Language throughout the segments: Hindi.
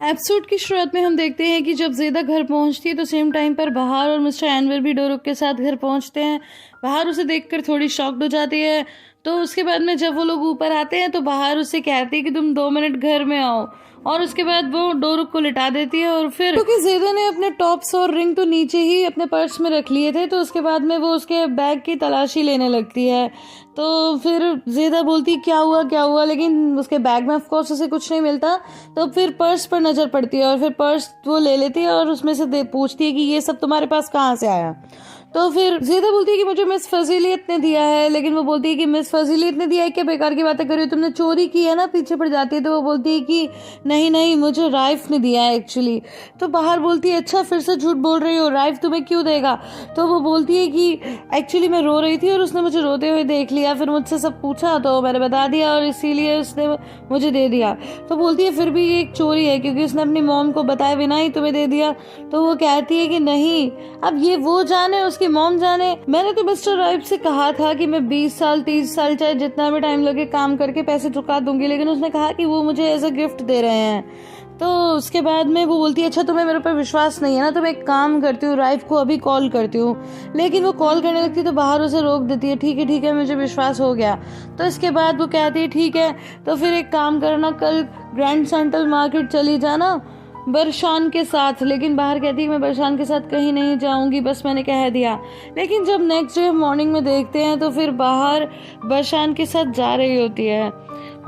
एपिसोड की शुरुआत में हम देखते हैं कि जब ज़ेदा घर पहुंचती है तो सेम टाइम पर बहार और मिस्टर एनवर भी डोरुक के साथ घर पहुंचते हैं। बहार उसे देखकर थोड़ी शॉक्ड हो जाती है। तो उसके बाद में जब वो लोग ऊपर आते हैं तो बहार उससे कहती है कि तुम 2 मिनट घर में आओ, और उसके बाद वो डोरुक को लिटा देती है। और फिर क्योंकि ज़ेदा ने अपने टॉप्स और रिंग तो नीचे ही अपने पर्स में रख लिए थे, तो उसके बाद में वो उसके बैग की तलाशी लेने लगती है। तो फिर ज़ेदा बोलती क्या हुआ, लेकिन उसके बैग में ऑफ कोर्स उसे कुछ नहीं मिलता। तो फिर पर्स पर नज़र पड़ती है और फिर पर्स वो ले लेती है और उसमें से पूछती है कि ये सब तुम्हारे पास कहाँ से आया। तो फिर ज़ेदा बोलती है कि मुझे मिस फजीलियत ने दिया है, लेकिन वो बोलती है कि मिस फजीलियत ने दिया है, क्या बेकार की बातें कर रही हो, तुमने चोरी की है ना। पीछे पड़ जाती है तो वो बोलती है कि नहीं मुझे राइफ ने दिया है एक्चुअली। तो बाहर बोलती है अच्छा फिर से झूठ बोल रही हो, राइफ तुम्हें क्यों देगा। तो वो बोलती है कि एक्चुअली मैं रो रही थी और उसने मुझे रोते हुए देख लिया, फिर मुझसे सब पूछा तो मैंने बता दिया और इसीलिए उसने मुझे दे दिया। तो बोलती है फिर भी ये एक चोरी है क्योंकि उसने अपनी मॉम को बताए बिना ही तुम्हें दे दिया। तो वो कहती है कि नहीं, अब ये वो जाने उसकी मॉम जाने, मैंने तो मिस्टर राइफ से कहा था कि मैं 20 साल 30 साल चाहे जितना भी टाइम लगे काम करके पैसे चुका दूंगी, लेकिन उसने कहा कि वो मुझे एज अ गिफ्ट दे रहे हैं। तो उसके बाद में वो बोलती है अच्छा तुम्हें मेरे ऊपर विश्वास नहीं है ना, तो मैं एक काम करती हूँ राइफ को अभी कॉल करती हूँ। लेकिन वो कॉल करने लगती है तो बाहर उसे रोक देती है, ठीक है मुझे विश्वास हो गया। तो इसके बाद वो कहती है ठीक है तो फिर एक काम करना, कल ग्रैंड सेंट्रल मार्केट चली जाना बरशान के साथ। लेकिन बाहर कहती है मैं बरशान के साथ कहीं नहीं जाऊंगी, बस मैंने कह दिया। लेकिन जब नेक्स्ट डे मॉर्निंग में देखते हैं तो फिर बाहर बरशान के साथ जा रही होती है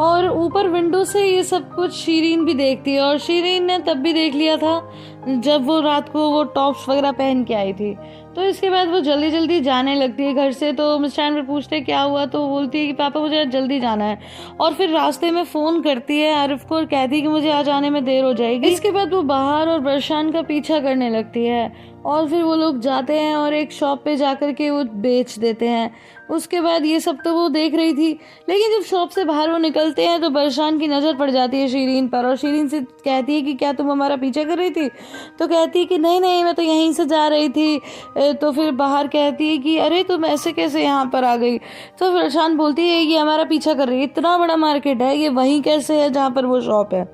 और ऊपर विंडो से ये सब कुछ शीरीन भी देखती है। और शीरीन ने तब भी देख लिया था जब वो रात को वो टॉप्स वगैरह पहन के आई थी। तो इसके बाद वो जल्दी जल्दी जाने लगती है घर से। तो मिस्टर एनवर पूछते क्या हुआ, तो वो बोलती है कि पापा मुझे आज जल्दी जाना है। और फिर रास्ते में फ़ोन करती है आरिफ को और कहती है कि मुझे आज आने में देर हो जाएगी। इसके बाद वो बाहर और बरशान का पीछा करने लगती है और फिर वो लोग जाते हैं और एक शॉप पे जाकर के वो बेच देते हैं। उसके बाद ये सब तो वो देख रही थी, लेकिन जब शॉप से बाहर वो निकलते हैं तो बरशान की नज़र पड़ जाती है शीरीन पर और शीरीन से कहती है कि क्या तुम हमारा पीछा कर रही थी। तो कहती है कि नहीं मैं तो यहीं से जा रही थी। तो फिर बाहर कहती है कि अरे तुम ऐसे कैसे यहाँ पर आ गई। तो बरशान बोलती है कि हमारा पीछा कर रही है, इतना बड़ा मार्केट है ये वहीं कैसे है जहाँ पर वो शॉप है।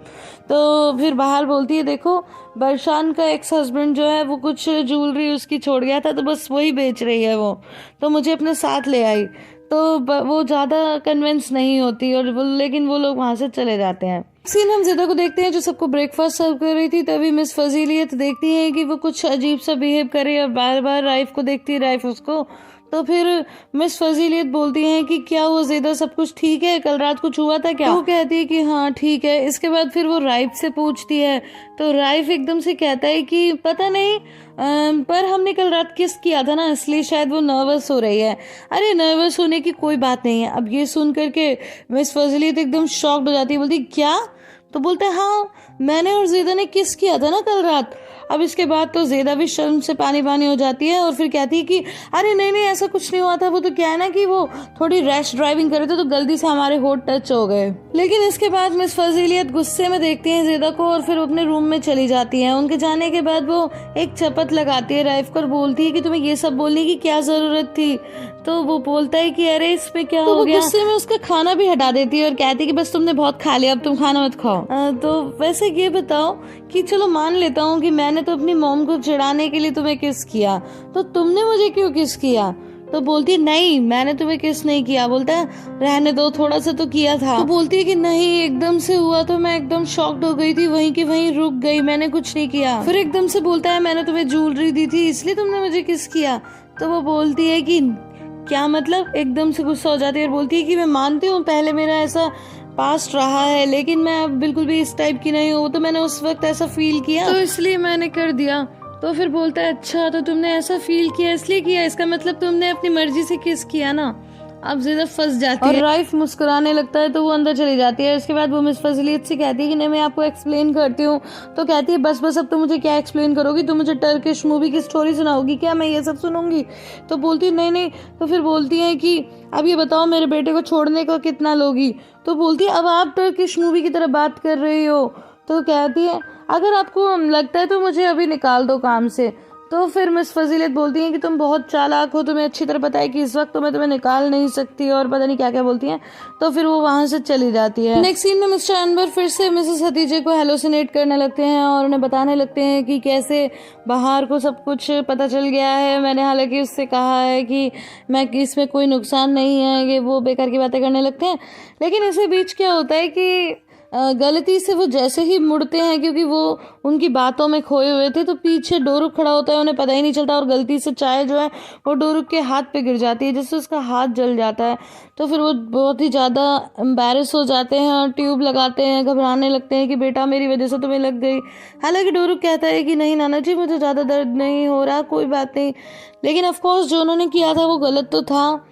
तो फिर बाहर बोलती है देखो बरशान का एक्स हस्बैंड जो है वो कुछ ज्वेलरी उसकी छोड़ गया था तो बस वही बेच रही है वो, तो मुझे अपने साथ ले आई। तो वो ज़्यादा कन्विंस नहीं होती और लेकिन वो लोग वहाँ से चले जाते हैं। सीन हम ज़ेदा को देखते हैं जो सबको ब्रेकफास्ट सर्व कर रही थी। तभी मिस फजीलियत देखती है कि वो कुछ अजीब सा बिहेव करे और बार बार राइफ को देखती है, राइफ उसको। तो फिर मिस फजीलियत बोलती हैं कि क्या वो ज़ेदा सब कुछ ठीक है, कल रात कुछ हुआ था क्या। तो वो कहती है कि हाँ ठीक है। इसके बाद फिर वो राइफ से पूछती है तो राइफ एकदम से कहता है कि पता नहीं पर हमने कल रात किस किया था ना, इसलिए शायद वो नर्वस हो रही है। अरे नर्वस होने की कोई बात नहीं है। अब ये सुन करके मिस फजीलियत एकदम शॉक्ड हो जाती है, बोलती क्या। तो बोलते हैं हाँ मैंने और ज़ेदा ने किस किया था ना कल रात। अब इसके बाद तो ज़ेदा भी शर्म से पानी पानी हो जाती है और फिर कहती है कि अरे नहीं ऐसा कुछ नहीं हुआ था, वो तो क्या है ना कि वो थोड़ी रैश ड्राइविंग कर रहे थे तो गलती से हमारे होठ टच हो गए। लेकिन इसके बाद मिस फजीलियत गुस्से में देखती हैं ज़ेदा को और फिर अपने रूम में चली जाती हैं। उनके जाने के बाद वो एक चपत लगाती है राइफ को, बोलती है कि तुम्हें ये सब बोलने की क्या ज़रूरत थी। तो वो बोलता है कि अरे इसमें क्या हो गया। गुस्से में उसका खाना भी हटा देती है और कहती है कि बस तुमने बहुत खा लिया, अब तुम खाना मत खाओ। तो वैसे ये बताओ कि चलो मान लेता हूँ कि मैंने तो अपनी मॉम को चिढ़ाने के लिए तुम्हें किस किया, तो तुमने मुझे क्यों किस किया। तो बोलती है नहीं मैंने तुम्हें किस नहीं किया। बोलता है रहने दो, थोड़ा सा तो किया था। तो बोलती है कि नहीं एकदम से हुआ तो मैं एकदम शॉक्ड हो गई थी, वहीं की वहीं रुक गई, मैंने कुछ नहीं किया। फिर एकदम से बोलता है मैंने तुम्हें ज्वेलरी दी थी इसलिए तुमने मुझे किस किया। तो वो बोलती है कि क्या मतलब, एकदम से गुस्सा हो जाती है और बोलती है कि मैं मानती हूँ पहले मेरा ऐसा पास्ट रहा है, लेकिन मैं अब बिल्कुल भी इस टाइप की नहीं हूँ, तो मैंने उस वक्त ऐसा फील किया तो इसलिए मैंने कर दिया। तो फिर बोलता है अच्छा तो तुमने ऐसा फील किया इसलिए किया, इसका मतलब तुमने अपनी मर्जी से किस किया ना। अब ज़ेदा फंस जाती है और राइफ मुस्कुराने लगता है तो वो अंदर चली जाती है। उसके बाद वो मिस फजीलियत से कहती है कि नहीं मैं आपको एक्सप्लेन करती हूँ। तो कहती है बस अब तुम मुझे क्या एक्सप्लेन करोगी, तुम मुझे टर्किश मूवी की स्टोरी सुनाओगी क्या, मैं ये सब सुनूंगी। तो बोलती है नहीं। तो फिर बोलती है कि अब ये बताओ मेरे बेटे को छोड़ने का कितना लोगी। तो बोलती है अब आप टर्किश मूवी की तरह बात कर रही हो। तो कहती है अगर आपको लगता है तो मुझे अभी निकाल दो काम से। तो फिर मिस फजीलत बोलती हैं कि तुम बहुत चालाक हो, तुम्हें अच्छी तरह पता है कि इस वक्त तो मैं तुम्हें निकाल नहीं सकती, और पता नहीं क्या क्या बोलती हैं। तो फिर वो वहाँ से चली जाती है। नेक्स्ट सीन में मिस्टर अनवर फिर से मिसेस हतीजे को हेलोसिनेट करने लगते हैं और उन्हें बताने लगते हैं कि कैसे बाहर को सब कुछ पता चल गया है। मैंने हालांकि उससे कहा है कि मैं इसमें कोई नुकसान नहीं है, कि वो बेकार की बातें करने लगते हैं। लेकिन इसी बीच क्या होता है कि गलती से वो जैसे ही मुड़ते हैं, क्योंकि वो उनकी बातों में खोए हुए थे, तो पीछे डोरुक खड़ा होता है, उन्हें पता ही नहीं चलता, और गलती से चाय जो है वो डोरुक के हाथ पे गिर जाती है, जिससे उसका हाथ जल जाता है। तो फिर वो बहुत ही ज़्यादा एम्बैरस हो जाते हैं और ट्यूब लगाते हैं, घबराने लगते हैं कि बेटा मेरी वजह से तुम्हें लग गई। हालांकि डोरुक कहता है कि नहीं नाना जी, मुझे ज़्यादा दर्द नहीं हो रहा, कोई बात नहीं। लेकिन ऑफकोर्स जो उन्होंने किया था वो गलत तो था,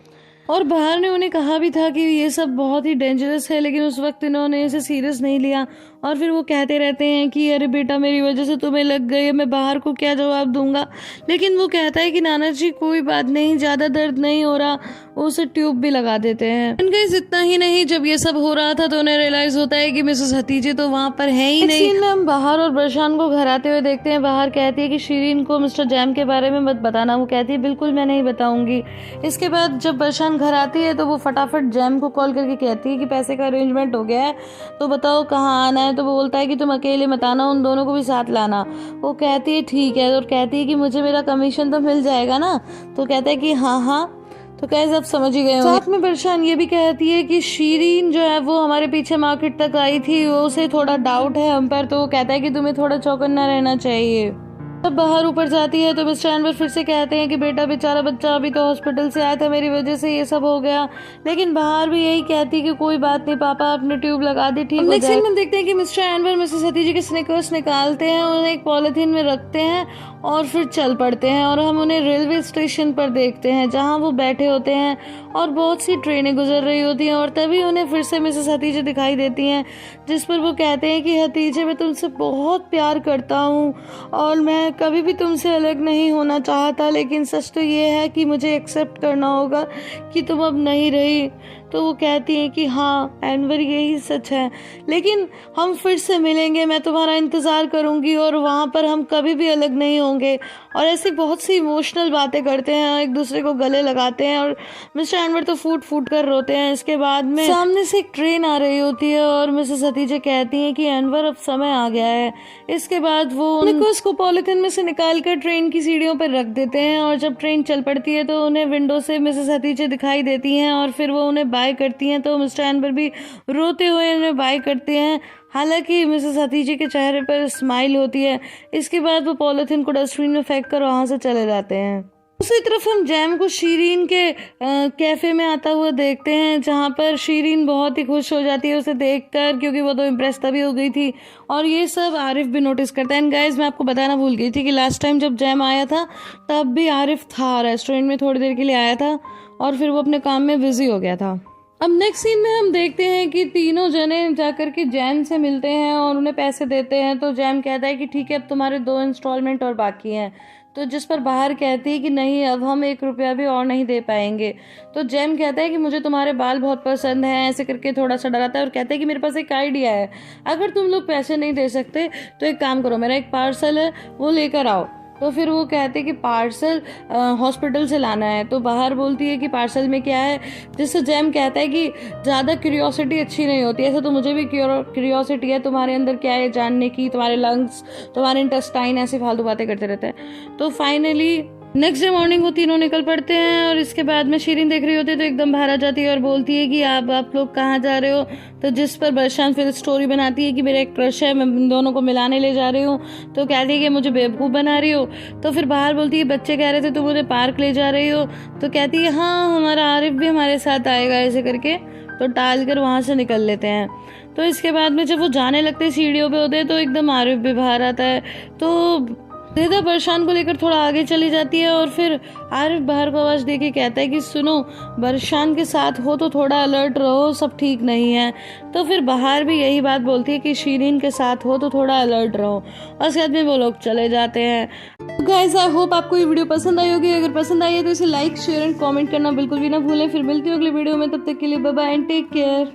और बाहर ने उन्हें कहा भी था कि ये सब बहुत ही डेंजरस है, लेकिन उस वक्त इन्होंने इसे सीरियस नहीं लिया। और फिर वो कहते रहते हैं कि अरे बेटा मेरी वजह से तुम्हें लग गई, मैं बाहर को क्या जवाब दूंगा। लेकिन वो कहता है कि नाना जी कोई बात नहीं, ज़्यादा दर्द नहीं हो रहा। वो उसे ट्यूब भी लगा देते हैं। इनका इतना ही नहीं, जब ये सब हो रहा था तो उन्हें रियलाइज होता है कि मिसेस हतीजे तो वहाँ पर है ही नहीं। सीन में हम बाहर और बरशान को घर आते हुए देखते हैं। बाहर कहती है कि शीरीन को मिस्टर जैम के बारे में मत बताना। वो कहती है बिल्कुल मैं नहीं बताऊंगी। इसके बाद जब बरशान घर आती है तो वो फटाफट जैम को कॉल करके कहती है कि पैसे का अरेंजमेंट हो गया है, तो बताओ कहाँ आना है। तो वो बोलता है कि तुम अकेले मत आना, उन दोनों को भी साथ लाना। वो कहती है ठीक है, और कहती है कि मुझे मेरा कमीशन तो मिल जाएगा ना। तो कहता है कि हाँ हाँ। तो कैसे आप समझ ही गए। साथ में बरशान ये भी कहती है कि शीरीन जो है वो हमारे पीछे मार्केट तक आई थी, वो उसे थोड़ा डाउट है हम पर। तो वो कहता है कि तुम्हें थोड़ा चौकन्ना रहना चाहिए। तब बाहर ऊपर जाती है तो मिस्टर अनवर फिर से कहते हैं कि बेटा बेचारा बच्चा अभी तो हॉस्पिटल से आया था, मेरी वजह से ये सब हो गया। लेकिन बाहर भी यही कहती है कि कोई बात नहीं पापा, आपने ट्यूब लगा दी, ठीक हो जाएगा। हम देखते हैं कि मिस्टर अनवर मिसेस हतीजे के स्निकर्स निकालते हैं, उन्हें एक पॉलिथीन में रखते हैं और फिर चल पड़ते हैं। और हम उन्हें रेलवे स्टेशन पर देखते हैं जहाँ वो बैठे होते हैं और बहुत सी ट्रेनें गुजर रही होती हैं। और तभी उन्हें फिर से मिसेस हतीजे दिखाई देती हैं, जिस पर वो कहते हैं कि हतीजे मैं तुमसे बहुत प्यार करता हूँ और मैं कभी भी तुमसे अलग नहीं होना चाहता, लेकिन सच तो ये है कि मुझे एक्सेप्ट करना होगा कि तुम अब नहीं रही। तो वो कहती हैं कि हाँ एनवर यही सच है, लेकिन हम फिर से मिलेंगे, मैं तुम्हारा इंतज़ार करूँगी और वहाँ पर हम कभी भी अलग नहीं होंगे। और ऐसी बहुत सी इमोशनल बातें करते हैं, एक दूसरे को गले लगाते हैं और मिस्टर एनवर तो फूट फूट कर रोते हैं। इसके बाद में सामने से एक ट्रेन आ रही होती है और मिसेस हतीजे कहती हैं कि एनवर अब समय आ गया है। इसके बाद वो उसको पॉलिथीन में से निकाल कर ट्रेन की सीढ़ियों पर रख देते हैं और जब ट्रेन चल पड़ती है तो उन्हें विंडो से मिसेस हतीजे दिखाई देती हैं और फिर वो उन्हें बाय करती हैं। तो मिस्टर एनवर भी रोते हुए उन्हें बाय करते हैं, हालांकि मिसेस हतीजे के चेहरे पर स्माइल होती है। इसके बाद वो पॉलिथीन को डस्टबिन में फेंक कर वहाँ से चले जाते हैं। दूसरी तरफ हम जैम को शीरीन के कैफे में आता हुआ देखते हैं, जहाँ पर शीरीन बहुत ही खुश हो जाती है उसे देखकर, क्योंकि वो तो इम्प्रेस तभी हो गई थी। और ये सब आरिफ भी नोटिस करता है। एंड गाइस मैं आपको बताना भूल गई थी कि लास्ट टाइम जब जैम आया था तब भी आरिफ था, रेस्टोरेंट में थोड़ी देर के लिए आया था और फिर वो अपने काम में बिजी हो गया था। अब नेक्स्ट सीन में हम देखते हैं कि तीनों जने जाकर के जैम से मिलते हैं और उन्हें पैसे देते हैं। तो जैम कहता है कि ठीक है अब तुम्हारे 2 इंस्टॉलमेंट और बाकी हैं। तो जिस पर बाहर कहती है कि नहीं अब हम 1 रुपया भी और नहीं दे पाएंगे। तो जैम कहता है कि मुझे तुम्हारे बाल बहुत पसंद हैं, ऐसे करके थोड़ा सा डराता है और कहता है कि मेरे पास एक आइडिया है, अगर तुम लोग पैसे नहीं दे सकते तो एक काम करो, मेरा एक पार्सल है वो लेकर आओ। तो फिर वो कहते हैं कि पार्सल हॉस्पिटल से लाना है। तो बाहर बोलती है कि पार्सल में क्या है, जिससे जैम कहता है कि ज़्यादा क्यूरियोसिटी अच्छी नहीं होती, ऐसा तो मुझे भी क्यूरियोसिटी है तुम्हारे अंदर क्या है जानने की, तुम्हारे लंग्स, तुम्हारे इंटेस्टाइन, ऐसी फालतू बातें करते रहते हैं। तो फाइनली नेक्स्ट डे मॉर्निंग वो तीनों निकल पड़ते हैं और इसके बाद में शीरीन देख रही होती है तो एकदम बाहर आ जाती है और बोलती है कि आप लोग कहाँ जा रहे हो। तो जिस पर बरशान फिर स्टोरी बनाती है कि मेरा एक क्रश है, मैं इन दोनों को मिलाने ले जा रही हूँ। तो कहती है कि मुझे बेवकूफ़ बना रही हो। तो फिर बाहर बोलती है बच्चे कह रहे थे तुम मुझे पार्क ले जा रही हो। तो कहती है हाँ हमारा आरिफ भी हमारे साथ आएगा, ऐसे करके तो टाल कर वहाँ से निकल लेते हैं। तो इसके बाद में जब वो जाने लगते हैं सीढ़ियों पे होते हैं तो एकदम आरिफ भी बाहर आता है। तो ज़ेदा बरशान को लेकर थोड़ा आगे चली जाती है और फिर आरिफ बाहर को आवाज़ दे के कहता है कि सुनो बरशान के साथ हो तो थोड़ा अलर्ट रहो, सब ठीक नहीं है। तो फिर बाहर भी यही बात बोलती है कि शीरीन के साथ हो तो थोड़ा अलर्ट रहो और उसके बाद में वो लोग चले जाते हैं। गाइस आई होप आपको ये वीडियो पसंद आई होगी। अगर पसंद आई है तो इसे लाइक शेयर एंड कॉमेंट करना बिल्कुल भी ना भूलें। फिर मिलती हूँ अगली वीडियो में, तब तक के लिए bye bye and take care.